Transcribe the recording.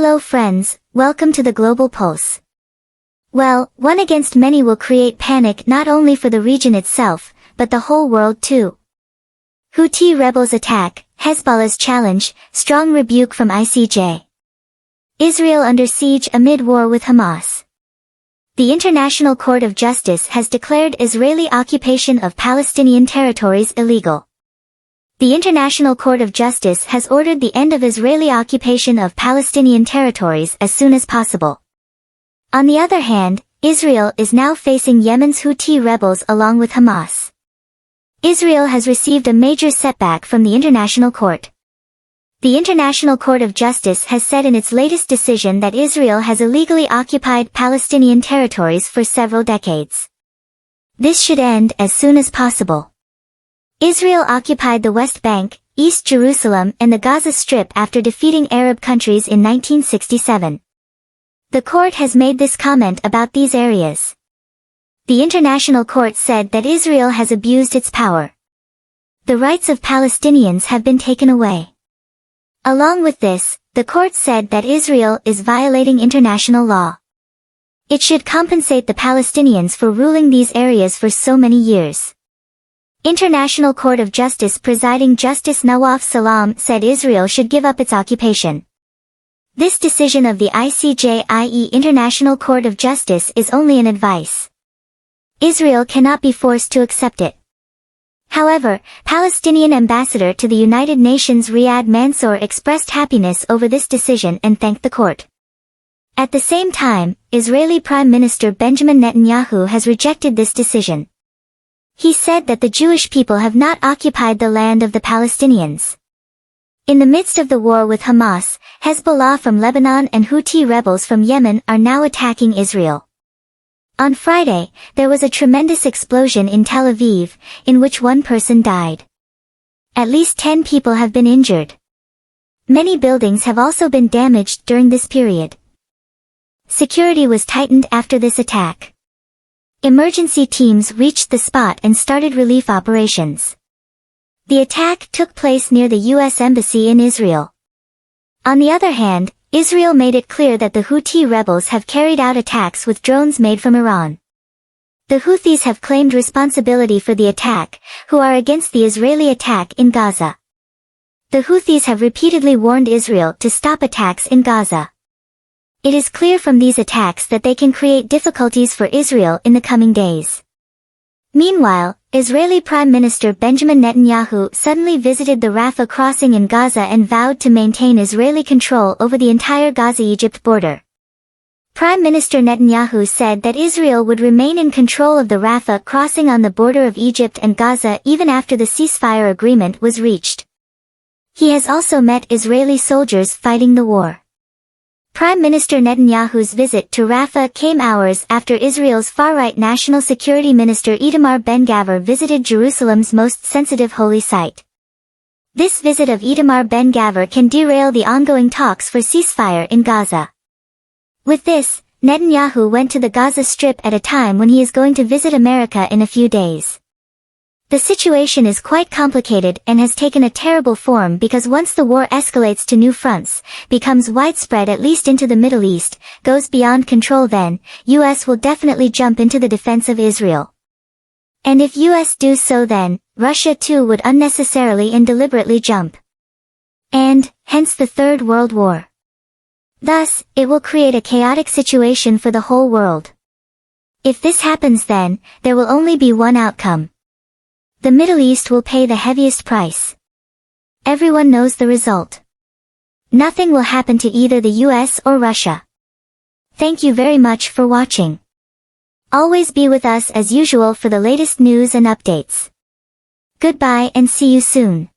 Hello friends, welcome to the Global Pulse. Well, one against many will create panic not only for the region itself, but the whole world too. Houthi rebels attack, Hezbollah's challenge, strong rebuke from ICJ. Israel under siege amid war with Hamas. The International Court of Justice has declared Israeli occupation of Palestinian territories illegal. The International Court of Justice has ordered the end of Israeli occupation of Palestinian territories as soon as possible. On the other hand, Israel is now facing Yemen's Houthi rebels along with Hamas. Israel has received a major setback from the International Court. The International Court of Justice has said in its latest decision that Israel has illegally occupied Palestinian territories for several decades. This should end as soon as possible. Israel occupied the West Bank, East Jerusalem and the Gaza Strip after defeating Arab countries in 1967. The court has made this comment about these areas. The International Court said that Israel has abused its power. The rights of Palestinians have been taken away. Along with this, the court said that Israel is violating international law. It should compensate the Palestinians for ruling these areas for so many years. International Court of Justice presiding Justice Nawaf Salam said Israel should give up its occupation. This decision of the ICJ, i.e. International Court of Justice, is only an advice. Israel cannot be forced to accept it. However, Palestinian Ambassador to the United Nations Riyad Mansour expressed happiness over this decision and thanked the court. At the same time, Israeli Prime Minister Benjamin Netanyahu has rejected this decision. He said that the Jewish people have not occupied the land of the Palestinians. In the midst of the war with Hamas, Hezbollah from Lebanon and Houthi rebels from Yemen are now attacking Israel. On Friday, there was a tremendous explosion in Tel Aviv, in which one person died. At least 10 people have been injured. Many buildings have also been damaged during this period. Security was tightened after this attack. Emergency teams reached the spot and started relief operations. The attack took place near the U.S. Embassy in Israel. On the other hand, Israel made it clear that the Houthi rebels have carried out attacks with drones made from Iran. The Houthis have claimed responsibility for the attack, who are against the Israeli attack in Gaza. The Houthis have repeatedly warned Israel to stop attacks in Gaza. It is clear from these attacks that they can create difficulties for Israel in the coming days. Meanwhile, Israeli Prime Minister Benjamin Netanyahu suddenly visited the Rafah crossing in Gaza and vowed to maintain Israeli control over the entire Gaza-Egypt border. Prime Minister Netanyahu said that Israel would remain in control of the Rafah crossing on the border of Egypt and Gaza even after the ceasefire agreement was reached. He has also met Israeli soldiers fighting the war. Prime Minister Netanyahu's visit to Rafah came hours after Israel's far-right National Security Minister Itamar Ben-Gvir visited Jerusalem's most sensitive holy site. This visit of Itamar Ben-Gvir can derail the ongoing talks for ceasefire in Gaza. With this, Netanyahu went to the Gaza Strip at a time when he is going to visit America in a few days. The situation is quite complicated and has taken a terrible form because once the war escalates to new fronts, becomes widespread at least into the Middle East, goes beyond control, then, US will definitely jump into the defense of Israel. And if US do so, then, Russia too would unnecessarily and deliberately jump. And, hence the Third World War. Thus, it will create a chaotic situation for the whole world. If this happens, then, there will only be one outcome. The Middle East will pay the heaviest price. Everyone knows the result. Nothing will happen to either the US or Russia. Thank you very much for watching. Always be with us as usual for the latest news and updates. Goodbye and see you soon.